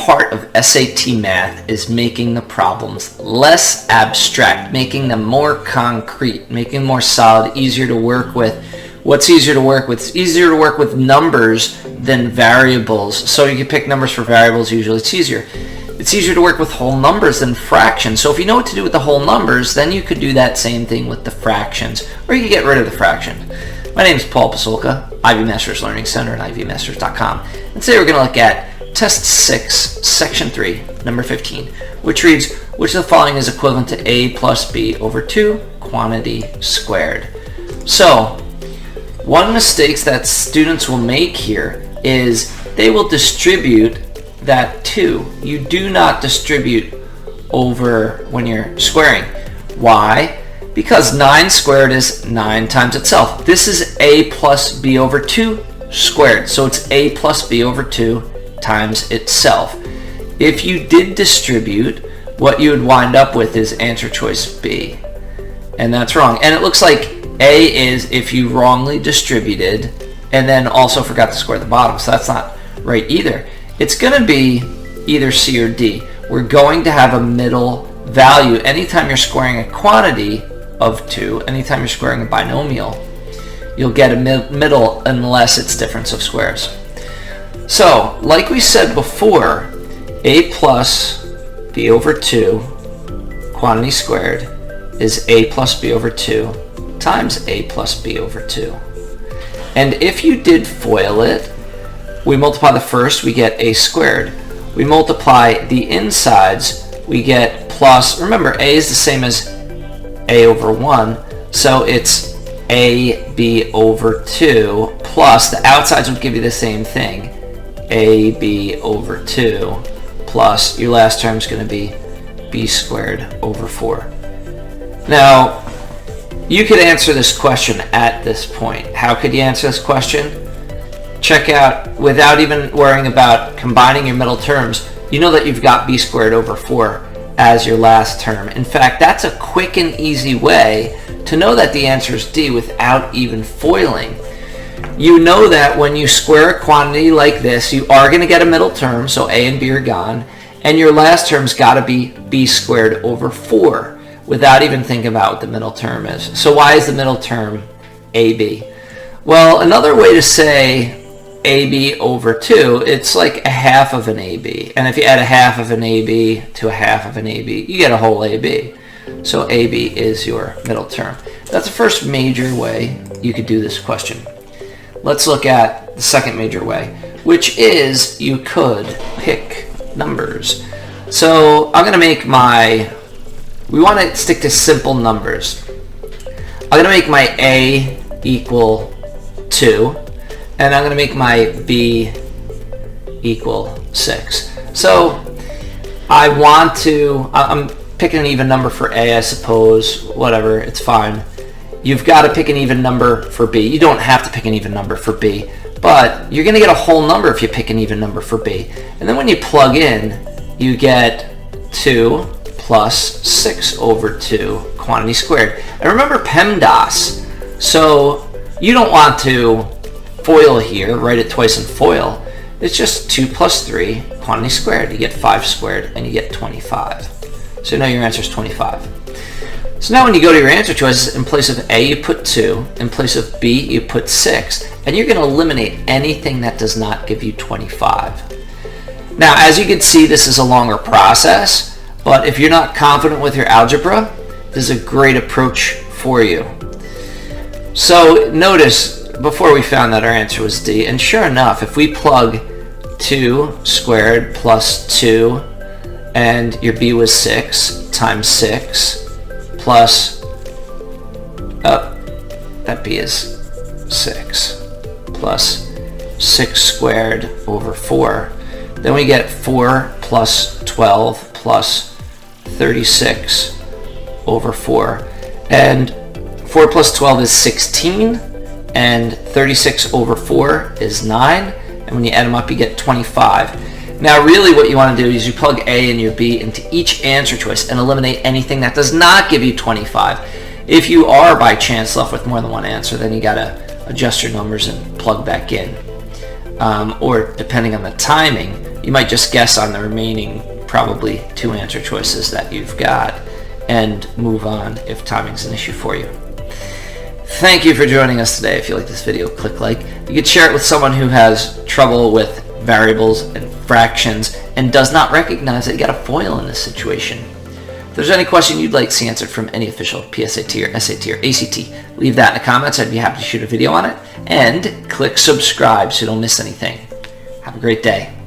part of SAT math is making the problems less abstract, making them more concrete, making them more solid, easier to work with. What's easier to work with? It's easier to work with numbers than variables. So you can pick numbers for variables, usually it's easier. It's easier to work with whole numbers than fractions. So if you know what to do with the whole numbers, then you could do that same thing with the fractions, or you could get rid of the fraction. My name is Paul Pasulka, Ivy Masters Learning Center and ivmasters.com. And today we're going to look at Test 6, Section 3, number 15, which reads, which of the following is equivalent to a plus b over 2 quantity squared? So, one mistake that students will make here is they will distribute that 2. You do not distribute over when you're squaring. Why? Because 9 squared is 9 times itself. This is a plus b over 2 squared. So it's a plus b over 2 times itself. If you did distribute, what you would wind up with is answer choice B. And that's wrong. And it looks like A is if you wrongly distributed and then also forgot to square the bottom. So that's not right either. It's going to be either C or D. We're going to have a middle value. Anytime you're squaring a quantity of 2, anytime you're squaring a binomial, you'll get a middle unless it's difference of squares. So, like we said before, a plus b over 2 quantity squared is a plus b over 2 times a plus b over 2. And if you did FOIL it, we multiply the first, we get a squared. We multiply the insides, we get plus, remember a is the same as a over 1, so it's ab over 2 plus, the outsides would give you the same thing, ab over 2 plus, your last term is going to be b squared over 4. Now, you could answer this question at this point. How could you answer this question? Check out, without even worrying about combining your middle terms, you know that you've got b squared over 4 as your last term. In fact, that's a quick and easy way to know that the answer is D without even foiling. You know that when you square a quantity like this, you are going to get a middle term, so a and b are gone, and your last term's got to be b squared over 4 without even thinking about what the middle term is. So why is the middle term ab? Well, another way to say ab over 2, it's like a half of an ab. And if you add a half of an ab to a half of an ab, you get a whole ab. So ab is your middle term. That's the first major way you could do this question. Let's look at the second major way, which is you could pick numbers. So I'm going to make we want to stick to simple numbers. I'm going to make my a equal 2. And I'm going to make my b equal 6. So I'm picking an even number for a, I suppose. Whatever, it's fine. You've got to pick an even number for b. You don't have to pick an even number for b, but you're going to get a whole number if you pick an even number for b. And then when you plug in, you get 2 plus 6 over 2 quantity squared. And remember PEMDAS. So you don't want to FOIL here, write it twice in FOIL. It's just 2 plus 3 quantity squared. You get 5 squared and you get 25. So now your answer is 25. So now when you go to your answer choices, in place of A you put 2, in place of B you put 6, and you're going to eliminate anything that does not give you 25. Now as you can see, this is a longer process, but if you're not confident with your algebra, this is a great approach for you. So notice, before we found that our answer was D, and sure enough, if we plug 2 squared plus 2, and your B was 6 times 6 plus, that B is 6 plus 6 squared over 4. Then we get 4 plus 12 plus 36 over 4. And 4 plus 12 is 16, and 36 over 4 is 9, and when you add them up you get 25. Now really what you want to do is you plug A and your B into each answer choice and eliminate anything that does not give you 25. If you are by chance left with more than one answer, then you got to adjust your numbers and plug back in. Or depending on the timing, you might just guess on the remaining probably 2 answer choices that you've got and move on if timing's an issue for you. Thank you for joining us today. If you like this video, click like. You could share it with someone who has trouble with variables and fractions and does not recognize that you got a FOIL in this situation. If there's any question you'd like to see answered from any official PSAT or SAT or ACT, leave that in the comments. I'd be happy to shoot a video on it. And click subscribe so you don't miss anything. Have a great day.